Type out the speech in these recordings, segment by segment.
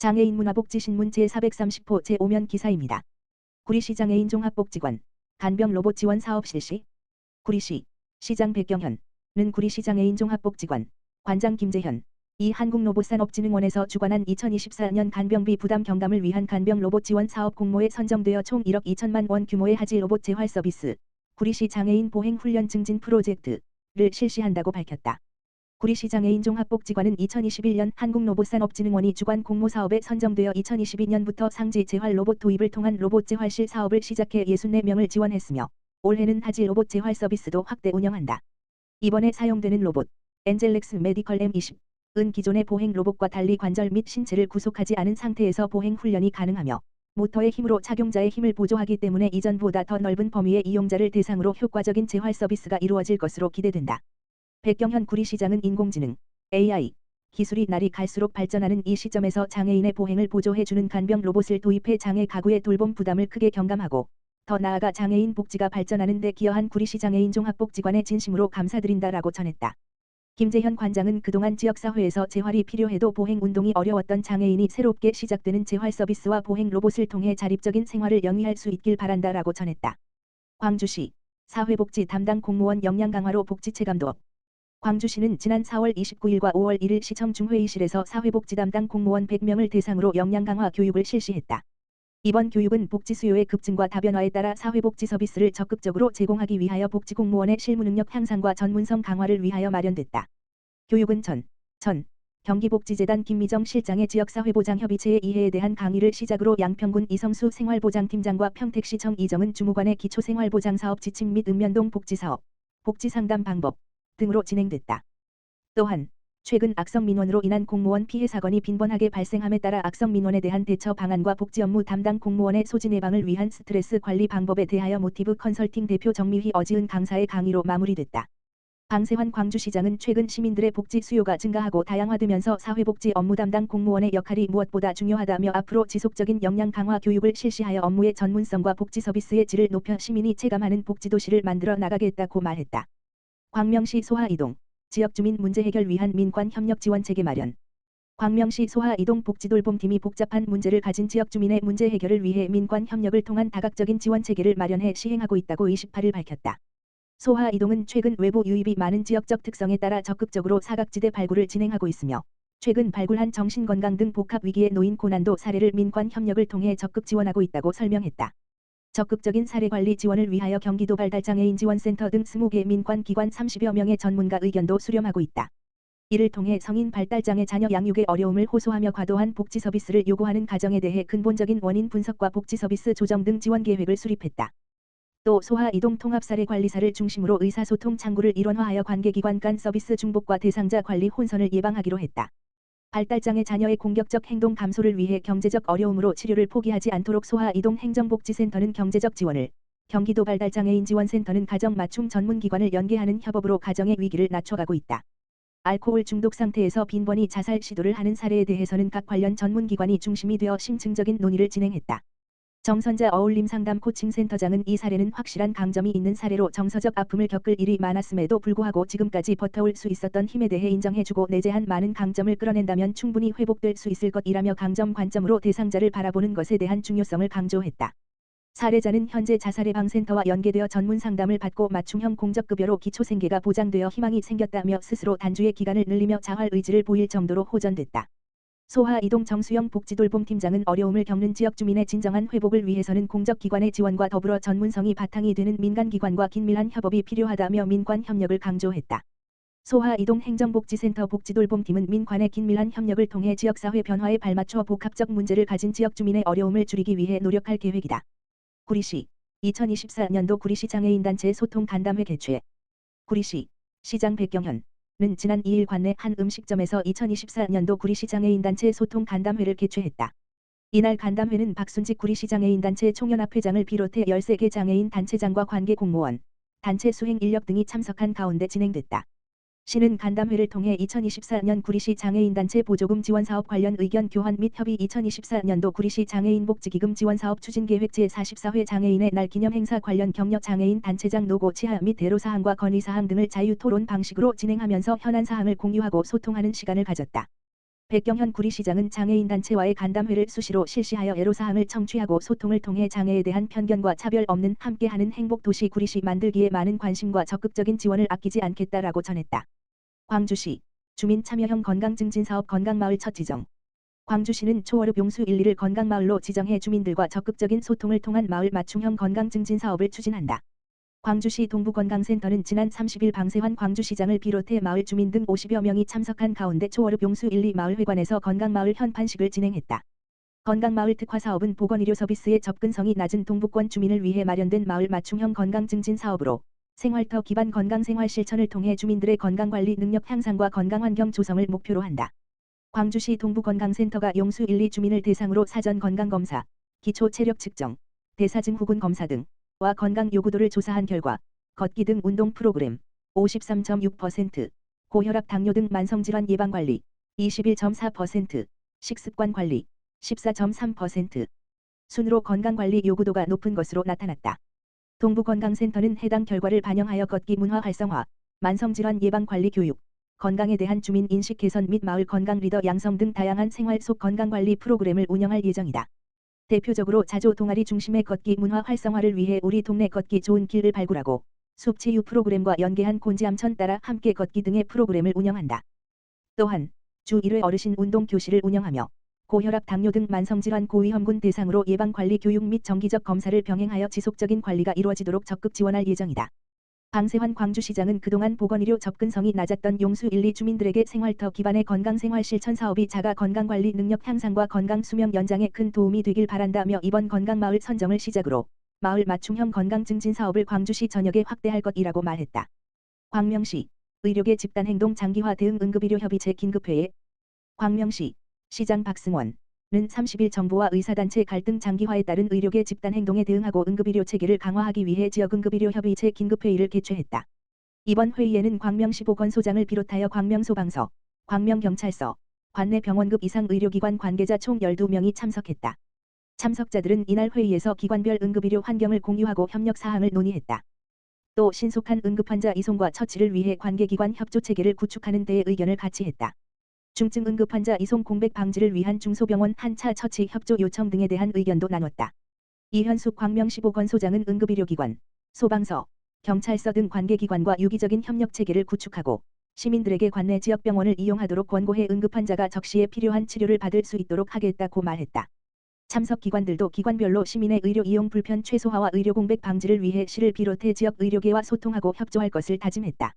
장애인 문화복지신문 제430호 제5면 기사입니다. 구리시 장애인 종합복지관 간병 로봇 지원 사업 실시. 구리시 시장 백경현은 구리시 장애인 종합복지관 관장 김재현 이 한국로봇산업진흥원에서 주관한 2024년 간병비 부담 경감을 위한 간병 로봇 지원 사업 공모에 선정되어 총 1억 2천만 원 규모의 하지 로봇 재활 서비스 구리시 장애인 보행 훈련 증진 프로젝트를 실시한다고 밝혔다. 구리시 장애인 종합복지관은 2021년 한국로봇산업진흥원이 주관 공모 사업에 선정되어 2022년부터 상지 재활 로봇 도입을 통한 로봇 재활실 사업을 시작해 64명을 지원했으며 올해는 하지 로봇 재활 서비스도 확대 운영한다. 이번에 사용되는 로봇 엔젤렉스 메디컬 M20은 기존의 보행 로봇과 달리 관절 및 신체를 구속하지 않은 상태에서 보행 훈련이 가능하며 모터의 힘으로 착용자의 힘을 보조하기 때문에 이전보다 더 넓은 범위의 이용자를 대상으로 효과적인 재활 서비스가 이루어질 것으로 기대된다. 백경현 구리시장은 인공지능 AI 기술이 날이 갈수록 발전하는 이 시점에서 장애인의 보행을 보조해주는 간병 로봇을 도입해 장애 가구의 돌봄 부담을 크게 경감하고 더 나아가 장애인 복지가 발전하는 데 기여한 구리시 장애인 종합복지관에 진심으로 감사드린다라고 전했다. 김재현 관장은 그동안 지역사회에서 재활이 필요해도 보행 운동이 어려웠던 장애인이 새롭게 시작되는 재활 서비스와 보행 로봇을 통해 자립적인 생활을 영위할 수 있길 바란다라고 전했다. 광주시 사회복지 담당 공무원 역량 강화로 복지체 감독. 광주시는 지난 4월 29일과 5월 1일 시청 중회의실에서 사회복지 담당 공무원 100명을 대상으로 역량 강화 교육을 실시했다. 이번 교육은 복지 수요의 급증과 다변화에 따라 사회복지 서비스를 적극적으로 제공하기 위하여 복지 공무원의 실무 능력 향상과 전문성 강화를 위하여 마련됐다. 교육은 전 경기복지재단 김미정 실장의 지역사회보장협의체의 이해에 대한 강의를 시작으로 양평군 이성수 생활보장팀장과 평택시청 이정은 주무관의 기초생활보장사업 지침 및 읍면동 복지사업, 복지상담 방법 등으로 진행됐다. 또한 최근 악성 민원으로 인한 공무원 피해 사건이 빈번하게 발생함에 따라 악성 민원에 대한 대처 방안과 복지 업무 담당 공무원의 소진 예방을 위한 스트레스 관리 방법에 대하여 모티브 컨설팅 대표 정미휘 어지은 강사의 강의로 마무리됐다. 방세환 광주시장은 최근 시민들의 복지 수요가 증가하고 다양화되면서 사회복지 업무 담당 공무원의 역할이 무엇보다 중요하다며 앞으로 지속적인 역량 강화 교육을 실시하여 업무의 전문성과 복지 서비스의 질을 높여 시민이 체감하는 복지도시를 만들어 나가겠다고 말했다. 광명시 소하이동 지역주민 문제 해결 위한 민관 협력 지원 체계 마련. 광명시 소하이동 복지돌봄팀이 복잡한 문제를 가진 지역주민의 문제 해결을 위해 민관 협력을 통한 다각적인 지원 체계를 마련해 시행하고 있다고 28일 밝혔다. 소하이동은 최근 외부 유입이 많은 지역적 특성에 따라 적극적으로 사각지대 발굴을 진행하고 있으며 최근 발굴한 정신건강 등 복합 위기에 놓인 고난도 사례를 민관 협력을 통해 적극 지원하고 있다고 설명했다. 적극적인 사례관리 지원을 위하여 경기도 발달장애인 지원센터 등 20개 민관 기관 30여 명의 전문가 의견도 수렴하고 있다. 이를 통해 성인 발달장애 자녀 양육의 어려움을 호소하며 과도한 복지 서비스를 요구하는 가정에 대해 근본적인 원인 분석과 복지 서비스 조정 등 지원 계획을 수립했다. 또 소하이동 통합사례관리사를 중심으로 의사소통 창구를 일원화하여 관계기관 간 서비스 중복과 대상자 관리 혼선을 예방하기로 했다. 발달장애 자녀의 공격적 행동 감소를 위해 경제적 어려움으로 치료를 포기하지 않도록 소하이동 행정복지센터는 경제적 지원을, 경기도 발달장애인 지원센터는 가정 맞춤 전문기관을 연계하는 협업으로 가정의 위기를 낮춰가고 있다. 알코올 중독 상태에서 빈번히 자살 시도를 하는 사례에 대해서는 각 관련 전문기관이 중심이 되어 심층적인 논의를 진행했다. 정선자 어울림 상담 코칭센터장은 이 사례는 확실한 강점이 있는 사례로 정서적 아픔을 겪을 일이 많았음에도 불구하고 지금까지 버텨올 수 있었던 힘에 대해 인정해주고 내재한 많은 강점을 끌어낸다면 충분히 회복될 수 있을 것이라며 강점 관점으로 대상자를 바라보는 것에 대한 중요성을 강조했다. 사례자는 현재 자살예방센터와 연계되어 전문 상담을 받고 맞춤형 공적급여로 기초생계가 보장되어 희망이 생겼다며 스스로 단주의 기간을 늘리며 자활 의지를 보일 정도로 호전됐다. 소하이동 정수영 복지돌봄팀장은 어려움을 겪는 지역주민의 진정한 회복을 위해서는 공적기관의 지원과 더불어 전문성이 바탕이 되는 민간기관과 긴밀한 협업이 필요하다며 민관 협력을 강조했다. 소하이동 행정복지센터 복지돌봄팀은 민관의 긴밀한 협력을 통해 지역사회 변화에 발맞춰 복합적 문제를 가진 지역주민의 어려움을 줄이기 위해 노력할 계획이다. 구리시 2024년도 구리시 장애인단체 소통 간담회 개최. 구리시 시장 백경현 는 지난 2일 관내 한 음식점에서 2024년도 구리시 장애인단체 소통 간담회를 개최했다. 이날 간담회는 박순직 구리시 장애인단체 총연합회장을 비롯해 13개 장애인 단체장과 관계 공무원, 단체 수행 인력 등이 참석한 가운데 진행됐다. 시는 간담회를 통해 2024년 구리시 장애인단체 보조금 지원사업 관련 의견 교환 및 협의 2024년도 구리시 장애인복지기금 지원사업 추진계획 제44회 장애인의 날 기념행사 관련 격려 장애인 단체장 노고 치하 및 애로사항과 건의사항 등을 자유토론 방식으로 진행하면서 현안사항을 공유하고 소통하는 시간을 가졌다. 백경현 구리시장은 장애인단체와의 간담회를 수시로 실시하여 애로사항을 청취하고 소통을 통해 장애에 대한 편견과 차별 없는 함께하는 행복도시 구리시 만들기에 많은 관심과 적극적인 지원을 아끼지 않겠다라고 전했다. 광주시 주민 참여형 건강증진사업 건강마을 첫 지정. 광주시는 초월읍 용수 1, 2를 건강마을로 지정해 주민들과 적극적인 소통을 통한 마을 맞춤형 건강증진사업을 추진한다. 광주시 동부건강센터는 지난 30일 방세환 광주시장을 비롯해 마을 주민 등 50여 명이 참석한 가운데 초월읍 용수 1, 2 마을회관에서 건강마을 현판식을 진행했다. 건강마을 특화사업은 보건의료 서비스의 접근성이 낮은 동부권 주민을 위해 마련된 마을 맞춤형 건강증진 사업으로 생활터 기반 건강생활 실천을 통해 주민들의 건강관리 능력 향상과 건강환경 조성을 목표로 한다. 광주시 동부건강센터가 용수 1, 2 주민을 대상으로 사전 건강검사, 기초 체력 측정, 대사증 후군 검사 등과 건강 요구도를 조사한 결과 걷기 등 운동 프로그램 53.6%, 고혈압 당뇨 등 만성질환 예방관리 21.4%, 식습관 관리 14.3%, 순으로 건강관리 요구도가 높은 것으로 나타났다. 동부건강센터는 해당 결과를 반영하여 걷기 문화 활성화, 만성질환 예방관리 교육, 건강에 대한 주민 인식 개선 및 마을 건강 리더 양성 등 다양한 생활 속 건강관리 프로그램을 운영할 예정이다. 대표적으로 자조 동아리 중심의 걷기 문화 활성화를 위해 우리 동네 걷기 좋은 길을 발굴하고 숲 체유 프로그램과 연계한 곤지암천 따라 함께 걷기 등의 프로그램을 운영한다. 또한 주 1회 어르신 운동 교실을 운영하며 고혈압 당뇨 등 만성질환 고위험군 대상으로 예방관리 교육 및 정기적 검사를 병행하여 지속적인 관리가 이루어지도록 적극 지원할 예정이다. 방세환 광주시장은 그동안 보건의료 접근성이 낮았던 용수 1, 2 주민들에게 생활터 기반의 건강생활 실천 사업이 자가 건강관리 능력 향상과 건강 수명 연장에 큰 도움이 되길 바란다며 이번 건강마을 선정을 시작으로 마을 맞춤형 건강증진 사업을 광주시 전역에 확대할 것이라고 말했다. 광명시 의료계 집단행동 장기화 대응 응급의료협의체 긴급회의. 광명시 시장 박승원은 30일 정부와 의사단체 갈등 장기화에 따른 의료계 집단행동에 대응하고 응급의료 체계를 강화하기 위해 지역응급의료협의체 긴급회의를 개최했다. 이번 회의에는 광명시 보건소장을 비롯하여 광명소방서, 광명경찰서, 관내 병원급 이상 의료기관 관계자 총 12명이 참석했다. 참석자들은 이날 회의에서 기관별 응급의료 환경을 공유하고 협력 사항을 논의했다. 또 신속한 응급환자 이송과 처치를 위해 관계기관 협조체계를 구축하는 데에 의견을 같이 했다. 중증 응급환자 이송 공백 방지를 위한 중소병원 한차 처치 협조 요청 등에 대한 의견도 나눴다. 이현숙 광명시 보건소장은 응급의료기관, 소방서, 경찰서 등 관계기관과 유기적인 협력체계를 구축하고 시민들에게 관내 지역병원을 이용하도록 권고해 응급환자가 적시에 필요한 치료를 받을 수 있도록 하겠다고 말했다. 참석 기관들도 기관별로 시민의 의료 이용 불편 최소화와 의료 공백 방지를 위해 시를 비롯해 지역 의료계와 소통하고 협조할 것을 다짐했다.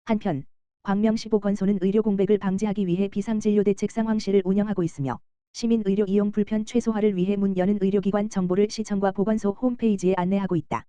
한편 광명시 보건소는 의료 공백을 방지하기 위해 비상진료대책 상황실을 운영하고 있으며 시민 의료 이용 불편 최소화를 위해 문 여는 의료기관 정보를 시청과 보건소 홈페이지에 안내하고 있다.